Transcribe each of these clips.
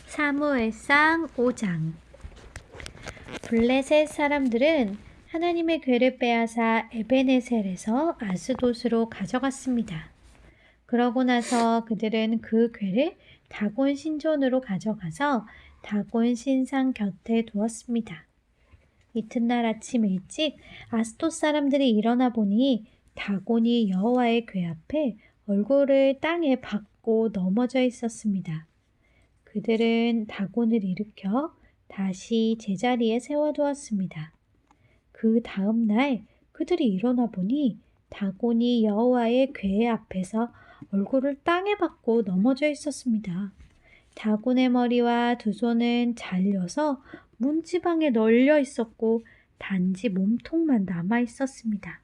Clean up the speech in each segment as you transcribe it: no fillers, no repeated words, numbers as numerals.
사무엘상 5장. 블레셋 사람들은 하나님의 궤를 빼앗아 에베네셀에서 아스돗으로 가져갔습니다. 그러고 나서 그들은 그 궤를 다곤 신전으로 가져가서 다곤 신상 곁에 두었습니다. 이튿날 아침 일찍 아스돗 사람들이 일어나 보니 다곤이 여호와의 궤 앞에 얼굴을 땅에 박고 넘어져 있었습니다. 그들은 다곤을 일으켜 다시 제자리에 세워두었습니다. 그 다음 날 그들이 일어나 보니 다곤이 여호와의 궤 앞에서 얼굴을 땅에 박고 넘어져 있었습니다. 다곤의 머리와 두 손은 잘려서 문지방에 널려 있었고 단지 몸통만 남아 있었습니다.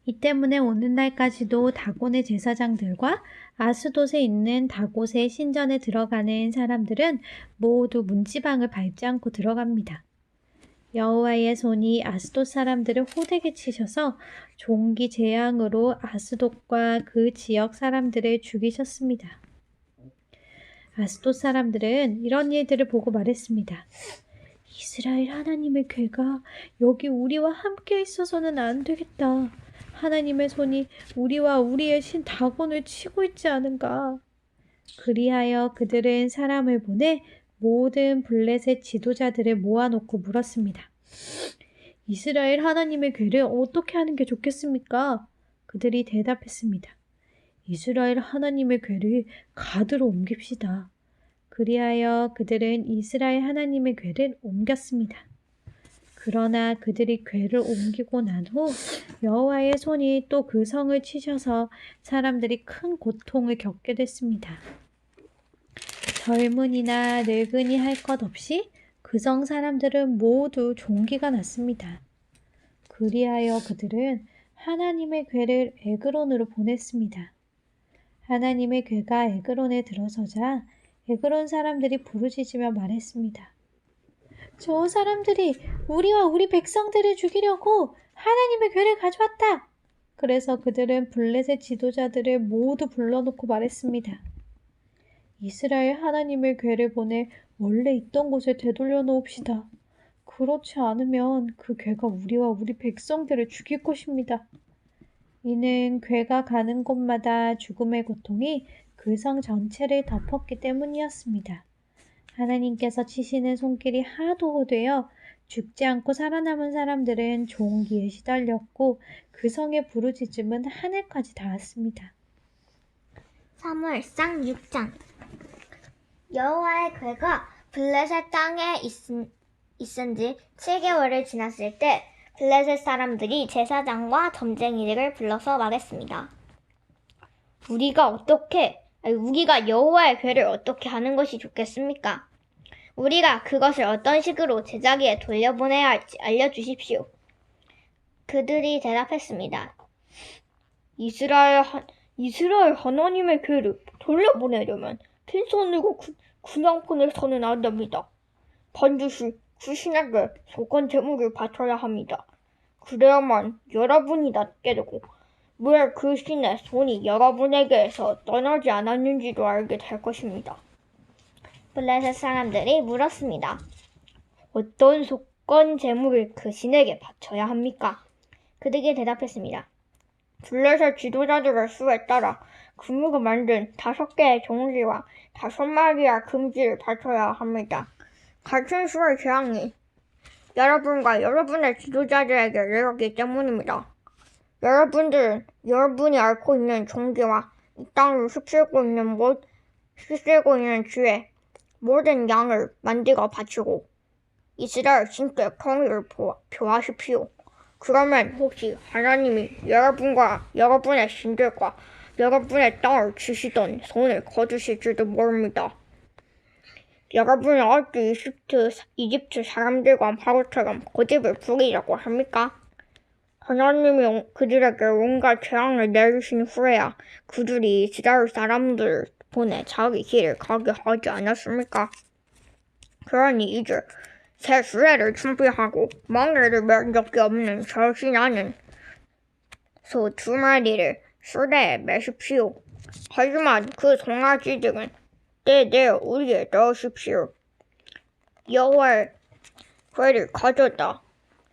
이 때문에 오늘날까지도 다곤의 제사장들과 아스돗에 있는 다곤의 신전에 들어가는 사람들은 모두 문지방을 밟지 않고 들어갑니다. 여호와의 손이 아스돗 사람들을 호되게 치셔서 종기 재앙으로 아스돗과 그 지역 사람들을 죽이셨습니다. 아스돗 사람들은 이런 일들을 보고 말했습니다. 이스라엘 하나님의 궤가 여기 우리와 함께 있어서는 안 되겠다. 하나님의 손이 우리와 우리의 신 다곤을 치고 있지 않은가. 그리하여 그들은 사람을 보내 모든 블레셋 지도자들을 모아놓고 물었습니다. 이스라엘 하나님의 궤를 어떻게 하는 게 좋겠습니까? 그들이 대답했습니다. 이스라엘 하나님의 궤를 가드로 옮깁시다. 그리하여 그들은 이스라엘 하나님의 궤를 옮겼습니다. 그러나 그들이 궤를 옮기고 난 후 여호와의 손이 또 그 성을 치셔서 사람들이 큰 고통을 겪게 됐습니다. 젊은이나 늙은이 할 것 없이 그 성 사람들은 모두 종기가 났습니다. 그리하여 그들은 하나님의 궤를 에그론으로 보냈습니다. 하나님의 궤가 에그론에 들어서자 에그론 사람들이 부르짖으며 말했습니다. 저 사람들이 우리와 우리 백성들을 죽이려고 하나님의 궤를 가져왔다. 그래서 그들은 블레셋 지도자들을 모두 불러놓고 말했습니다. 이스라엘 하나님의 궤를 보내 원래 있던 곳에 되돌려 놓읍시다. 그렇지 않으면 그 궤가 우리와 우리 백성들을 죽일 것입니다. 이는 궤가 가는 곳마다 죽음의 고통이 그 성 전체를 덮었기 때문이었습니다. 하나님께서 치시는 손길이 하도 호되어 죽지 않고 살아남은 사람들은 종기에 시달렸고 그 성의 부르짖음은 하늘까지 닿았습니다. 사무엘상 6장. 여호와의 궤가 블레셋 땅에 있은 지 7개월을 지났을 때 블레셋 사람들이 제사장과 점쟁이들을 불러서 말했습니다. 우리가 여호와의 궤를 어떻게 하는 것이 좋겠습니까? 우리가 그것을 어떤 식으로 제자기에 돌려보내야 할지 알려주십시오. 그들이 대답했습니다. 이스라엘 하나님의 궤를 돌려보내려면 빈손으로 그냥 보내서는 안 됩니다. 반드시 그 신에게 속한 제물을 바쳐야 합니다. 그래야만 여러분이 낫게 되고 왜 그 신의 손이 여러분에게서 떠나지 않았는지도 알게 될 것입니다. 블레셋 사람들이 물었습니다. 어떤 속건 제물을 그 신에게 바쳐야 합니까? 그들이 대답했습니다. 블레셋 지도자들의 수에 따라 금으로 만든 5개의 종지와 5마리의 금지를 바쳐야 합니다. 같은 수의 재앙이 여러분과 여러분의 지도자들에게 내렸기 때문입니다. 여러분이 앓고 있는 종기와 이 땅을 휩쓸고 있는 쥐의 모든 양을 만들어 바치고 이스라엘 신께 경의를 표하십시오. 그러면 혹시 하나님이 여러분과 여러분의 신들과 여러분의 땅을 치시던 손을 거두실지도 모릅니다. 여러분은 어찌 이집트 사람들과 바로처럼 고집을 부리려고 합니까? 하나님이 그들에게 온갖 재앙을 내리신 후에야 그들이 이스라엘 사람들을 보내 자기 길을 가게 하지 않았습니까? 그러니 이제 새 수레를 준비하고 멍에를 맨 적이 없는 절신하는 소 2마리를 수레에 매십시오. 하지만 그 송아지들은 네, 우리에 넣으십시오. 여호와의 괴를 가져다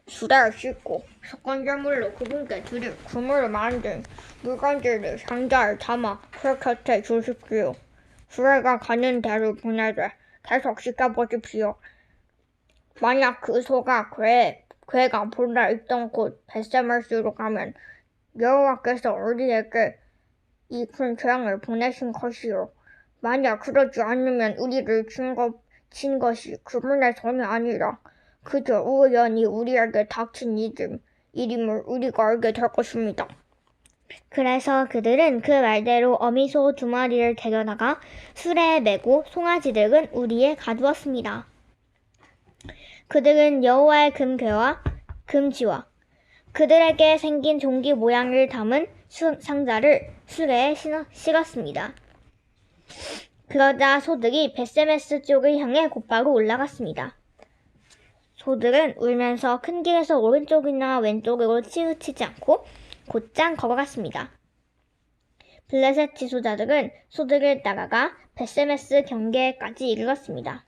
수다를 씻고 석관제물로 그분께 드릴 금으로 만든 물건들을 상자에 담아 그 곁에 주십시오. 수레가 가는 대로 보내되 계속 지켜보십시오. 만약 그 소가 괴가 본래 있던 곳 벳세메스로 가면 여호와께서 우리에게 이 큰 재앙을 보내신 것이요. 만약 그러지 않으면 우리를 친 것이 그분의 손이 아니라 그저 우연히 우리에게 닥친 일임을 우리가 알게 될 것입니다. 그래서 그들은 그 말대로 어미소 2마리를 데려다가 수레에 메고 송아지들은 우리에 가두었습니다. 그들은 여호와의 금궤와 금지와 그들에게 생긴 종기 모양을 담은 상자를 수레에 실었습니다. 그러자 소들이 벳세메스 쪽을 향해 곧바로 올라갔습니다. 소들은 울면서 큰 길에서 오른쪽이나 왼쪽으로 치우치지 않고 곧장 걸어갔습니다. 블레셋 지도자들은 소들을 따라가 벳세메스 경계까지 이르렀습니다.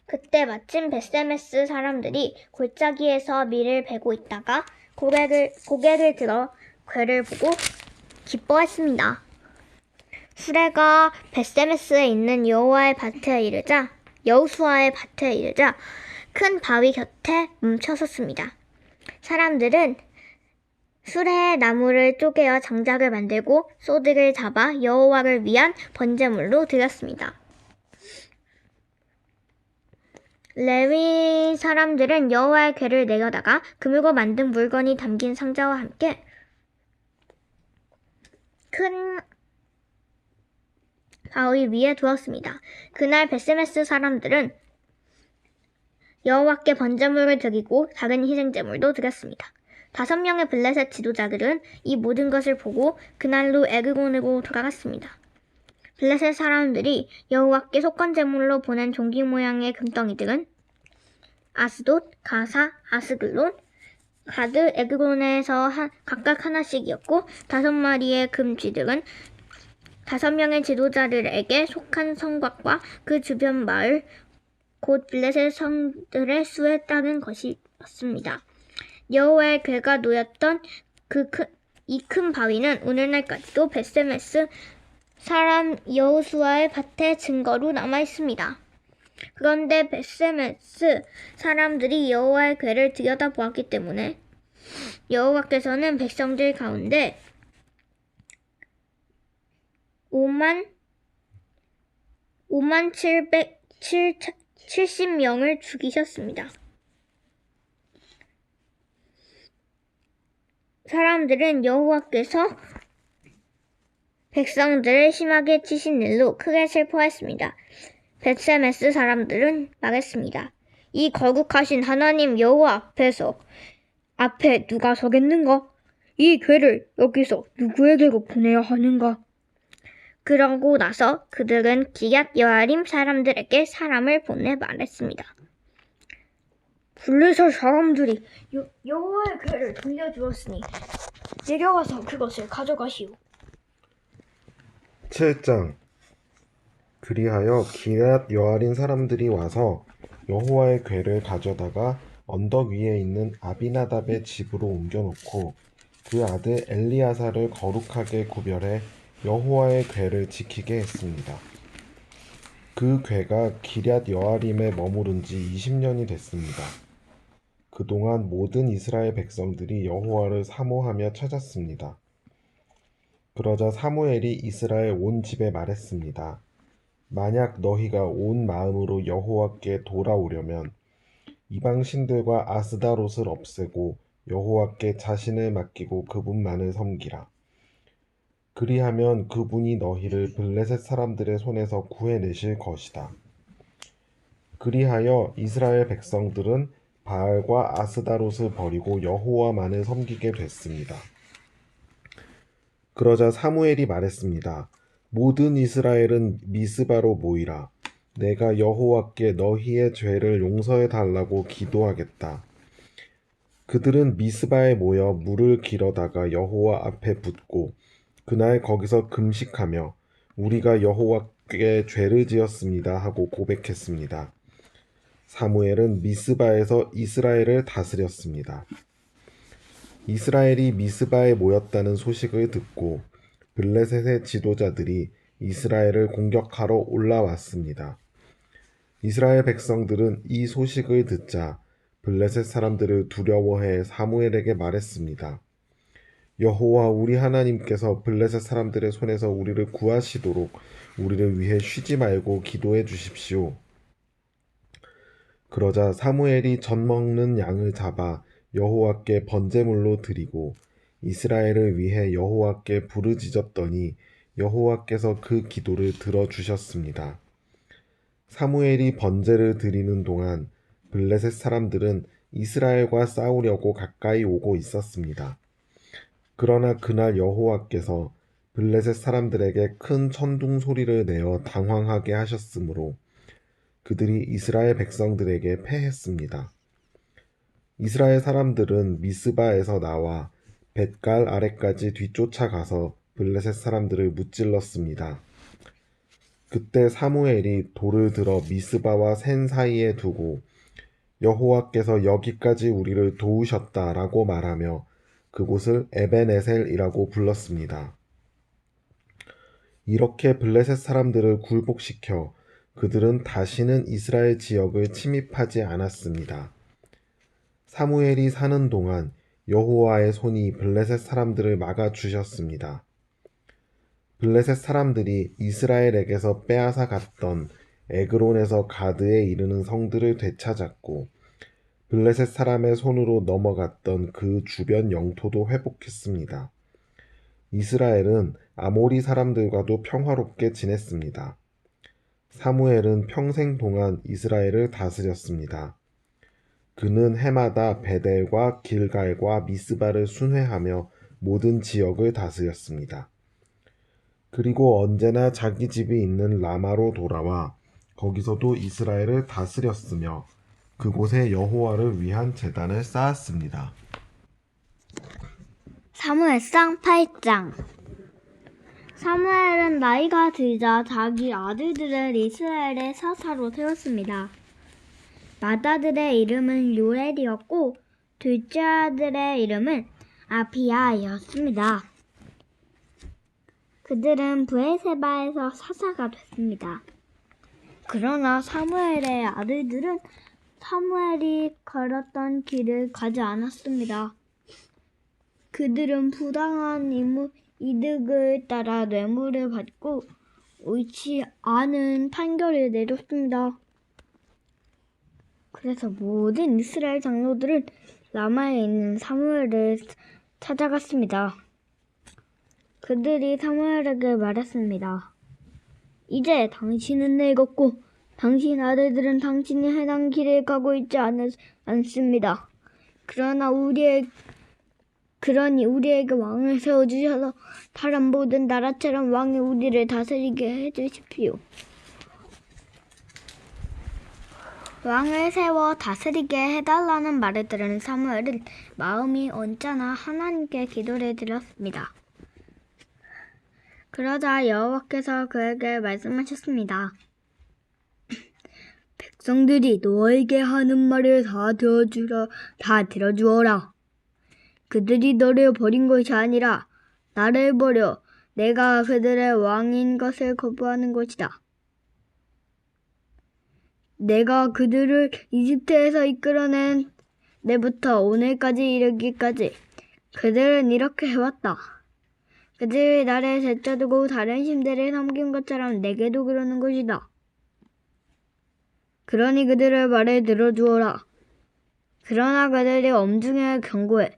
그때 마침 벳세메스 사람들이 골짜기에서 밀을 베고 있다가 고개를 들어 괴를 보고 기뻐했습니다. 수레가 벳세메스에 있는 여호수아의 밭에 이르자 큰 바위 곁에 멈춰섰습니다. 사람들은 수레의 나무를 쪼개어 장작을 만들고 소들을 잡아 여호와를 위한 번제물로 드렸습니다. 레위 사람들은 여호와의 궤를 내려다가 금으로 만든 물건이 담긴 상자와 함께 큰 바위 위에 두었습니다. 그날 벳세메스 사람들은 여호와께 번제물을 드리고 작은 희생제물도 드렸습니다. 5명의 블레셋 지도자들은 이 모든 것을 보고 그날로 에그론으로 돌아갔습니다. 블레셋 사람들이 여호와께 속건제물로 보낸 종기 모양의 금덩이들은 아스돗, 가사, 아스글론, 가드, 에그론에서 각각 하나씩이었고 5마리의 금쥐들은 5명의 지도자들에게 속한 성곽과 그 주변 마을, 곧 블레셋 성들의 수에 따른 것이었습니다. 여호와의 궤가 놓였던 이 큰 바위는 오늘날까지도 벳세메스 사람 여호수아의 밭의 증거로 남아 있습니다. 그런데 벳세메스 사람들이 여호와의 궤를 들여다보았기 때문에 여호와께서는 백성들 가운데 57,770명을 죽이셨습니다. 사람들은 여호와께서 백성들을 심하게 치신 일로 크게 슬퍼했습니다. 벳세메스 사람들은 말했습니다. 이 거룩하신 하나님 여호와 앞에 누가 서겠는가? 이 궤를 여기서 누구에게로 보내야 하는가? 그러고 나서 그들은 기얏 여아림 사람들에게 사람을 보내 말했습니다. 블레셋 사람들이 여호와의 궤를 돌려주었으니 내려와서 그것을 가져가시오. 7장. 그리하여 기얏 여아린 사람들이 와서 여호와의 궤를 가져다가 언덕 위에 있는 아비나답의 집으로 옮겨놓고 그 아들 엘리아사를 거룩하게 구별해 여호와의 궤를 지키게 했습니다. 그 궤가 기럇 여아림에 머무른 지 20년이 됐습니다. 그동안 모든 이스라엘 백성들이 여호와를 사모하며 찾았습니다. 그러자 사무엘이 이스라엘 온 집에 말했습니다. 만약 너희가 온 마음으로 여호와께 돌아오려면 이방 신들과 아스다롯을 없애고 여호와께 자신을 맡기고 그분만을 섬기라. 그리하면 그분이 너희를 블레셋 사람들의 손에서 구해내실 것이다. 그리하여 이스라엘 백성들은 바알과 아스다롯을 버리고 여호와만을 섬기게 됐습니다. 그러자 사무엘이 말했습니다. 모든 이스라엘은 미스바로 모이라. 내가 여호와께 너희의 죄를 용서해 달라고 기도하겠다. 그들은 미스바에 모여 물을 길어다가 여호와 앞에 붓고 그날 거기서 금식하며 우리가 여호와께 죄를 지었습니다 하고 고백했습니다. 사무엘은 미스바에서 이스라엘을 다스렸습니다. 이스라엘이 미스바에 모였다는 소식을 듣고 블레셋의 지도자들이 이스라엘을 공격하러 올라왔습니다. 이스라엘 백성들은 이 소식을 듣자 블레셋 사람들을 두려워해 사무엘에게 말했습니다. 여호와 우리 하나님께서 블레셋 사람들의 손에서 우리를 구하시도록 우리를 위해 쉬지 말고 기도해 주십시오. 그러자 사무엘이 젖 먹는 양을 잡아 여호와께 번제물로 드리고 이스라엘을 위해 여호와께 부르짖었더니 여호와께서 그 기도를 들어주셨습니다. 사무엘이 번제를 드리는 동안 블레셋 사람들은 이스라엘과 싸우려고 가까이 오고 있었습니다. 그러나 그날 여호와께서 블레셋 사람들에게 큰 천둥 소리를 내어 당황하게 하셨으므로 그들이 이스라엘 백성들에게 패했습니다. 이스라엘 사람들은 미스바에서 나와 벳갈 아래까지 뒤쫓아가서 블레셋 사람들을 무찔렀습니다. 그때 사무엘이 돌을 들어 미스바와 센 사이에 두고 여호와께서 여기까지 우리를 도우셨다라고 말하며 그곳을 에벤에셀이라고 불렀습니다. 이렇게 블레셋 사람들을 굴복시켜 그들은 다시는 이스라엘 지역을 침입하지 않았습니다. 사무엘이 사는 동안 여호와의 손이 블레셋 사람들을 막아주셨습니다. 블레셋 사람들이 이스라엘에게서 빼앗아 갔던 에그론에서 가드에 이르는 성들을 되찾았고 블레셋 사람의 손으로 넘어갔던 그 주변 영토도 회복했습니다. 이스라엘은 아모리 사람들과도 평화롭게 지냈습니다. 사무엘은 평생 동안 이스라엘을 다스렸습니다. 그는 해마다 베델과 길갈과 미스바를 순회하며 모든 지역을 다스렸습니다. 그리고 언제나 자기 집이 있는 라마로 돌아와 거기서도 이스라엘을 다스렸으며 그곳에 여호와를 위한 제단을 쌓았습니다. 사무엘상 8장. 사무엘은 나이가 들자 자기 아들들을 이스라엘의 사사로 세웠습니다. 맏아들의 이름은 요엘이었고 둘째 아들의 이름은 아비야였습니다. 그들은 브에세바에서 사사가 됐습니다. 그러나 사무엘의 아들들은 사무엘이 걸었던 길을 가지 않았습니다. 그들은 부당한 이득을 따라 뇌물을 받고 옳지 않은 판결을 내렸습니다. 그래서 모든 이스라엘 장로들은 라마에 있는 사무엘을 찾아갔습니다. 그들이 사무엘에게 말했습니다. 이제 당신은 늙었고 당신 아들들은 당신이 해당 길을 가고 있지 않습니다. 그러니 우리에게 왕을 세워주셔서 다른 모든 나라처럼 왕이 우리를 다스리게 해주십시오. 왕을 세워 다스리게 해달라는 말을 들은 사무엘은 마음이 언짢아 하나님께 기도를 드렸습니다. 그러자 여호와께서 그에게 말씀하셨습니다. 백성들이 너에게 하는 말을 다 들어주어라. 그들이 너를 버린 것이 아니라 나를 버려 내가 그들의 왕인 것을 거부하는 것이다. 내가 그들을 이집트에서 이끌어낸 내부터 오늘까지 이르기까지 그들은 이렇게 해왔다. 그들이 나를 제쳐두고 다른 신들을 섬긴 것처럼 내게도 그러는 것이다. 그러니 그들의 말을 들어주어라. 그러나 그들이 엄중하게 경고해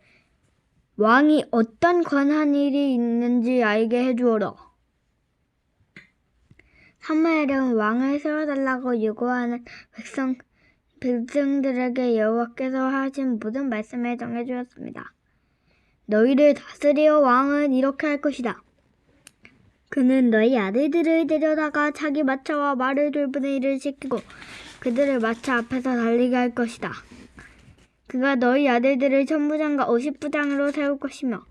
왕이 어떤 권한 일이 있는지 알게 해주어라. 사무엘은 왕을 세워달라고 요구하는 백성들에게 여호와께서 하신 모든 말씀을 정해주었습니다. 너희를 다스리어 왕은 이렇게 할 것이다. 그는 너희 아들들을 데려다가 자기 마차와 말을 돌보는 일을 시키고 그들을 마차 앞에서 달리게 할 것이다. 그가 너희 아들들을 천부장과 50부장으로 세울 것이며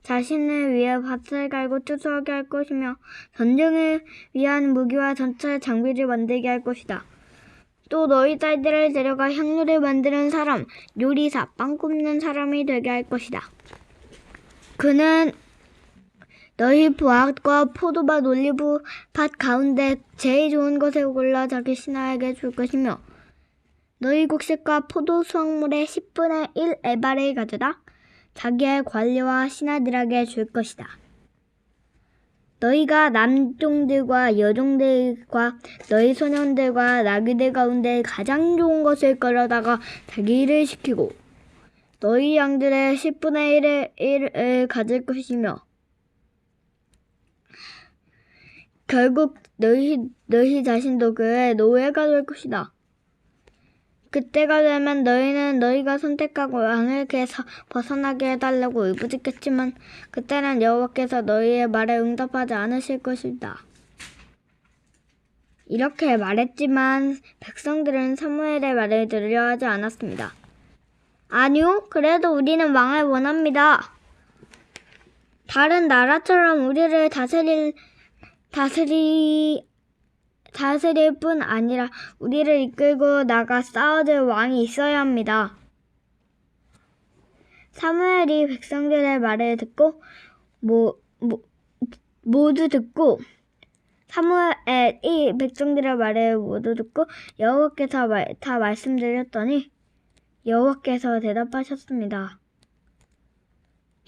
자신을 위해 밭을 갈고 추수하게 할 것이며 전쟁을 위한 무기와 전차 장비를 만들게 할 것이다. 또 너희 딸들을 데려가 향료를 만드는 사람, 요리사, 빵 굽는 사람이 되게 할 것이다. 그는 너희 밭과 포도밭, 올리브밭 가운데 제일 좋은 것을 골라 자기 신하에게 줄 것이며 너희 곡식과 포도 수확물의 10분의 1 에바를 가져다 자기의 관리와 신하들에게 줄 것이다. 너희가 남종들과 여종들과 너희 소년들과 나귀들 가운데 가장 좋은 것을 끌어다가 자기를 시키고 너희 양들의 10분의 1을 가질 것이며 결국 너희 자신도 그의 노예가 될 것이다. 그때가 되면 너희는 너희가 선택하고 왕에게서 벗어나게 해달라고 울부짖겠지만 그때는 여호와께서 너희의 말에 응답하지 않으실 것이다. 이렇게 말했지만 백성들은 사무엘의 말을 들으려 하지 않았습니다. 아니요, 그래도 우리는 왕을 원합니다. 다른 나라처럼 우리를 다스릴 뿐 아니라 우리를 이끌고 나가 싸워줄 왕이 있어야 합니다. 사무엘이 백성들의 말을 듣고 사무엘이 백성들의 말을 모두 듣고 여호와께서 다 말씀드렸더니 여호와께서 대답하셨습니다.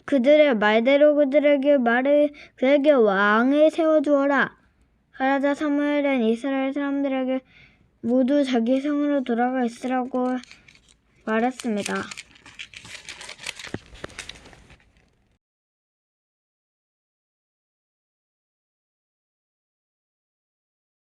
그들의 말대로 그에게 왕을 세워주어라. 그러자 사무엘은 이스라엘 사람들에게 모두 자기 성으로 돌아가 있으라고 말했습니다.